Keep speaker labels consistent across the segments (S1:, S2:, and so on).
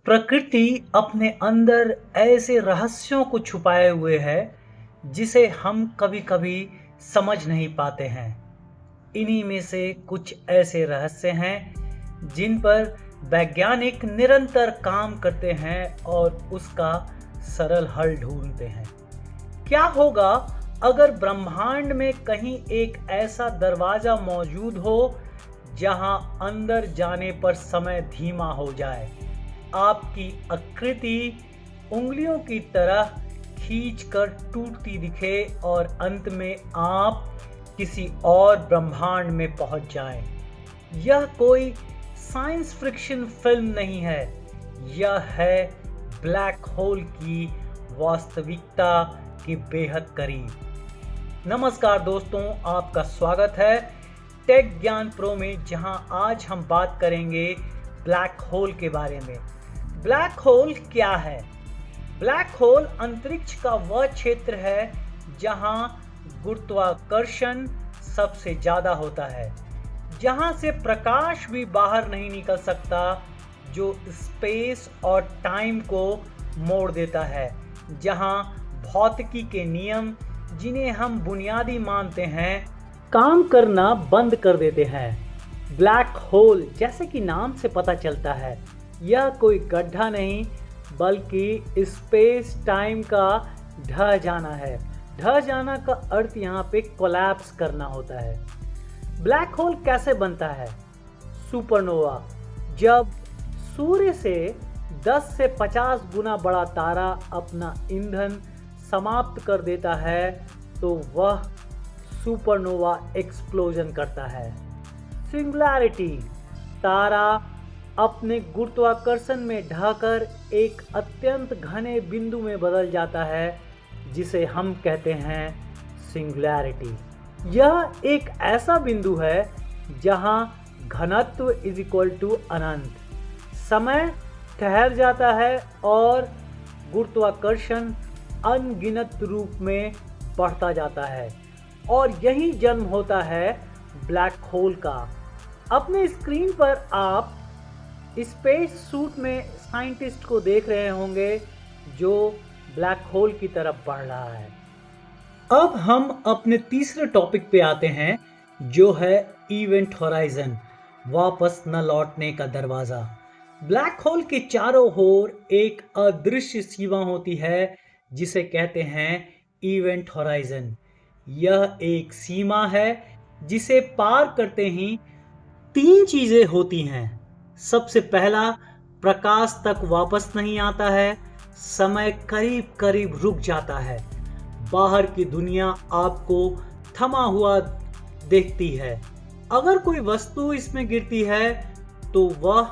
S1: प्रकृति अपने अंदर ऐसे रहस्यों को छुपाए हुए है जिसे हम कभी-कभी समझ नहीं पाते हैं। इन्हीं में से कुछ ऐसे रहस्य हैं जिन पर वैज्ञानिक निरंतर काम करते हैं और उसका सरल हल ढूंढते हैं। क्या होगा अगर ब्रह्मांड में कहीं एक ऐसा दरवाजा मौजूद हो जहां अंदर जाने पर समय धीमा हो जाए, आपकी आकृति उंगलियों की तरह खींचकर टूटती दिखे और अंत में आप किसी और ब्रह्मांड में पहुंच जाएं। यह कोई साइंस फिक्शन फिल्म नहीं है, यह है ब्लैक होल की वास्तविकता के बेहद करीब। नमस्कार दोस्तों, आपका स्वागत है टेक ज्ञान प्रो में, जहां आज हम बात करेंगे ब्लैक होल के बारे में। ब्लैक होल क्या है? ब्लैक होल अंतरिक्ष का वह क्षेत्र है जहां गुरुत्वाकर्षण सबसे ज्यादा होता है, जहां से प्रकाश भी बाहर नहीं निकल सकता, जो स्पेस और टाइम को मोड़ देता है, जहां भौतिकी के नियम जिन्हें हम बुनियादी मानते हैं काम करना बंद कर देते हैं। ब्लैक होल, जैसे कि नाम से पता चलता है, यह कोई गड्ढा नहीं बल्कि स्पेस टाइम का ढह जाना है। ढह जाना का अर्थ यहाँ पे कोलैप्स करना होता है। ब्लैक होल कैसे बनता है? सुपरनोवा, जब सूर्य से 10 से 50 गुना बड़ा तारा अपना ईंधन समाप्त कर देता है तो वह सुपरनोवा एक्सप्लोजन करता है। सिंगुलैरिटी, तारा अपने गुरुत्वाकर्षण में ढहकर एक अत्यंत घने बिंदु में बदल जाता है जिसे हम कहते हैं सिंगुलैरिटी। यह एक ऐसा बिंदु है जहां घनत्व इज इक्वल टू अनंत, समय ठहर जाता है और गुरुत्वाकर्षण अनगिनत रूप में बढ़ता जाता है, और यही जन्म होता है ब्लैक होल का। अपने स्क्रीन पर आप स्पेस सूट में साइंटिस्ट को देख रहे होंगे जो ब्लैक होल की तरफ बढ़ रहा है। अब हम अपने तीसरे टॉपिक पे आते हैं, जो है इवेंट होराइजन, वापस न लौटने का दरवाजा। ब्लैक होल के चारों ओर एक अदृश्य सीमा होती है जिसे कहते हैं इवेंट होराइजन। यह एक सीमा है जिसे पार करते ही 3 चीजें होती हैं। सबसे पहला, प्रकाश तक वापस नहीं आता है, समय करीब करीब रुक जाता है, बाहर की दुनिया आपको थमा हुआ देखती है। अगर कोई वस्तु इसमें गिरती है तो वह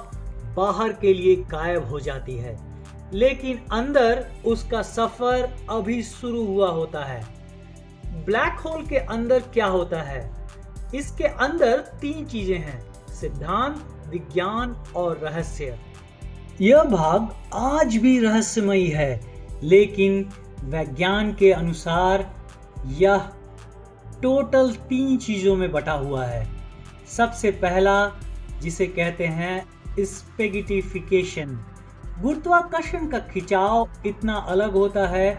S1: बाहर के लिए गायब हो जाती है, लेकिन अंदर उसका सफर अभी शुरू हुआ होता है। ब्लैक होल के अंदर क्या होता है? इसके अंदर 3 चीजें हैं: सिद्धांत, विज्ञान और रहस्य। यह भाग आज भी रहस्यमयी है, लेकिन विज्ञान के अनुसार यह टोटल 3 चीजों में बटा हुआ है। सबसे पहला, जिसे कहते हैं स्पेगिटिफिकेशन, गुरुत्वाकर्षण का खिंचाव इतना अलग होता है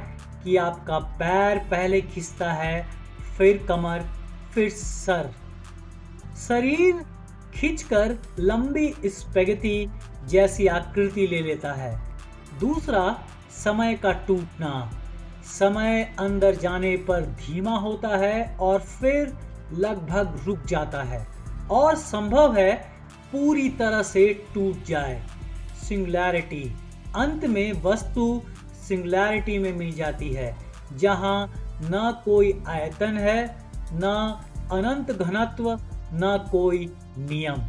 S1: कि आपका पैर पहले खिंचता है, फिर कमर, फिर सर। शरीर खिंचकर लंबी स्पेगेटी जैसी आकृति ले लेता है। दूसरा, समय का टूटना, समय अंदर जाने पर धीमा होता है और फिर लगभग रुक जाता है और संभव है पूरी तरह से टूट जाए। सिंगुलैरिटी, अंत में वस्तु सिंगुलैरिटी में मिल जाती है, जहां न कोई आयतन है, न अनंत घनत्व, न कोई नियम।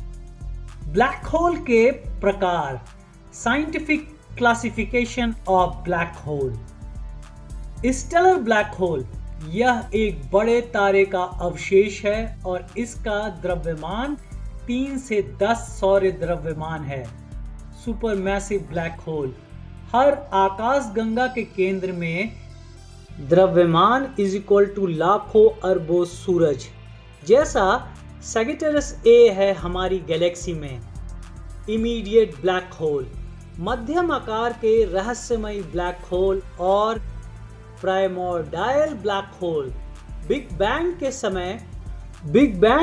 S1: ब्लैक होल के प्रकार, scientific classification of black hole. Stellar black hole, यह एक बड़े तारे का अवशेष है और इसका द्रव्यमान 3 से 10 सौर द्रव्यमान है। सुपरमैसिव ब्लैक होल, हर आकाश गंगा के केंद्र में द्रव्यमान इज इक्वल टू लाखों अरबों सूरज, जैसा सैजिटेरियस ए है हमारी गैलेक्सी में। इमीडिएट ब्लैक होल, मध्यम आकार के रहस्यमयी ब्लैक होल और primordial black hole big bang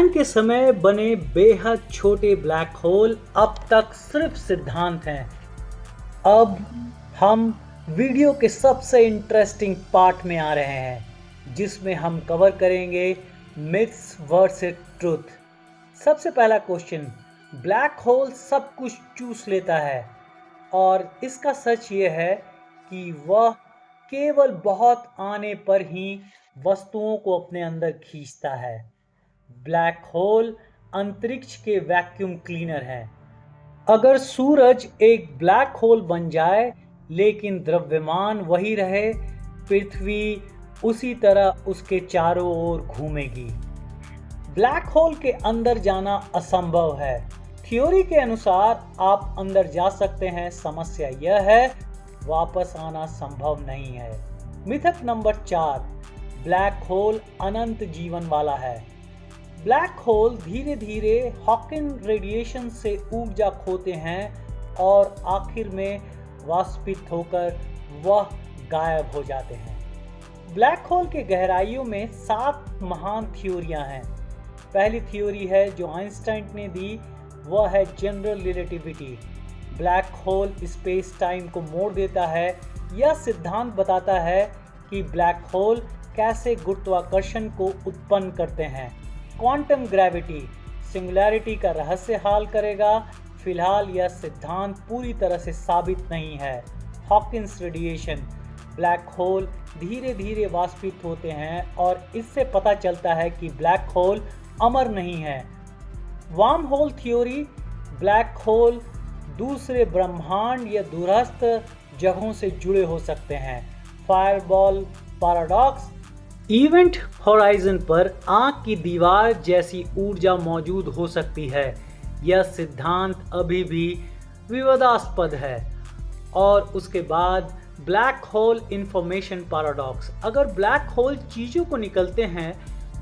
S1: के समय बने बेहद छोटे ब्लैक होल अब तक सिर्फ सिद्धांत हैं। अब हम वीडियो के सबसे इंटरेस्टिंग पार्ट में आ रहे हैं, जिसमें हम कवर करेंगे मिथ्स वर्सेस ट्रुथ। सबसे पहला क्वेश्चन, ब्लैक होल सब कुछ चूस लेता है और इसका सच ये है कि वह केवल बहुत आने पर ही वस्तुओं को अपने अंदर खींचता है। ब्लैक होल अंतरिक्ष के वैक्यूम क्लीनर है। अगर सूरज एक ब्लैक होल बन जाए लेकिन द्रव्यमान वही रहे, पृथ्वी उसी तरह उसके चारों ओर घूमेगी। ब्लैक होल के अंदर जाना असंभव है। थ्योरी के अनुसार आप अंदर जा सकते हैं, समस्या यह है वापस आना संभव नहीं है। मिथक नंबर 4, ब्लैक होल अनंत जीवन वाला है। ब्लैक होल धीरे धीरे हॉकिंग रेडिएशन से ऊर्जा खोते हैं और आखिर में वाष्पित होकर वह गायब हो जाते हैं। ब्लैक होल के गहराइयों में 7 महान थ्योरियां हैं। पहली थ्योरी है जो आइंस्टाइन ने दी, वह है general relativity. Black hole space time को मोड़ देता है। यह सिद्धांत बताता है कि ब्लैक होल कैसे गुरुत्वाकर्षण को उत्पन्न करते हैं। क्वांटम ग्रेविटी सिंगुलैरिटी का रहस्य हल करेगा। फिलहाल यह सिद्धांत पूरी तरह से साबित नहीं है। हॉकिंग्स रेडिएशन, ब्लैक होल धीरे धीरे वाष्पित होते हैं और इससे पता चलता है कि ब्लैक होल अमर नहीं है। Worm hole theory, black hole दूसरे ब्रह्मांड या दूरस्थ जगहों से जुड़े हो सकते हैं। फायरबॉल पैराडॉक्स, इवेंट होराइजन पर आंख की दीवार जैसी ऊर्जा मौजूद हो सकती है। यह सिद्धांत अभी भी विवादास्पद है। और उसके बाद ब्लैक होल इंफॉर्मेशन पैराडॉक्स, अगर ब्लैक होल चीज़ों को निकलते हैं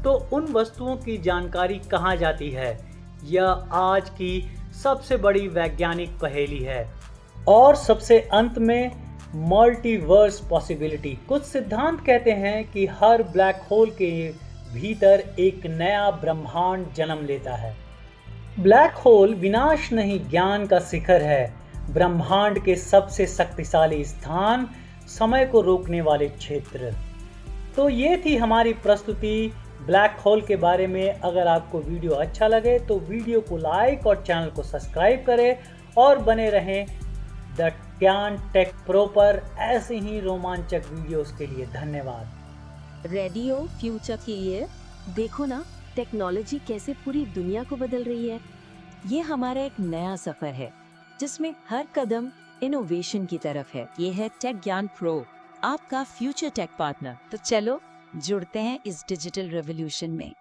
S1: तो उन वस्तुओं की जानकारी कहाँ जाती है? यह आज की सबसे बड़ी वैज्ञानिक पहेली है। और सबसे अंत में मल्टीवर्स पॉसिबिलिटी, कुछ सिद्धांत कहते हैं कि हर ब्लैक होल के भीतर एक नया ब्रह्मांड जन्म लेता है। ब्लैक होल विनाश नहीं, ज्ञान का शिखर है। ब्रह्मांड के सबसे शक्तिशाली स्थान, समय को रोकने वाले क्षेत्र। तो ये थी हमारी प्रस्तुति ब्लैक होल के बारे में। अगर आपको वीडियो अच्छा लगे तो वीडियो को लाइक और चैनल को सब्सक्राइब करें और बने रहें द ज्ञान टेक प्रो पर ऐसे ही रोमांचक वीडियोस के लिए। धन्यवाद।
S2: रेडियो फ्यूचर के लिए देखो ना, टेक्नोलॉजी कैसे पूरी दुनिया को बदल रही है। ये हमारा एक नया सफर है जिसमें हर कदम इनोवेशन की तरफ है। ये है टेक ज्ञान प्रो, आपका फ्यूचर टेक पार्टनर। तो चलो जुड़ते हैं इस डिजिटल रेवोल्यूशन में।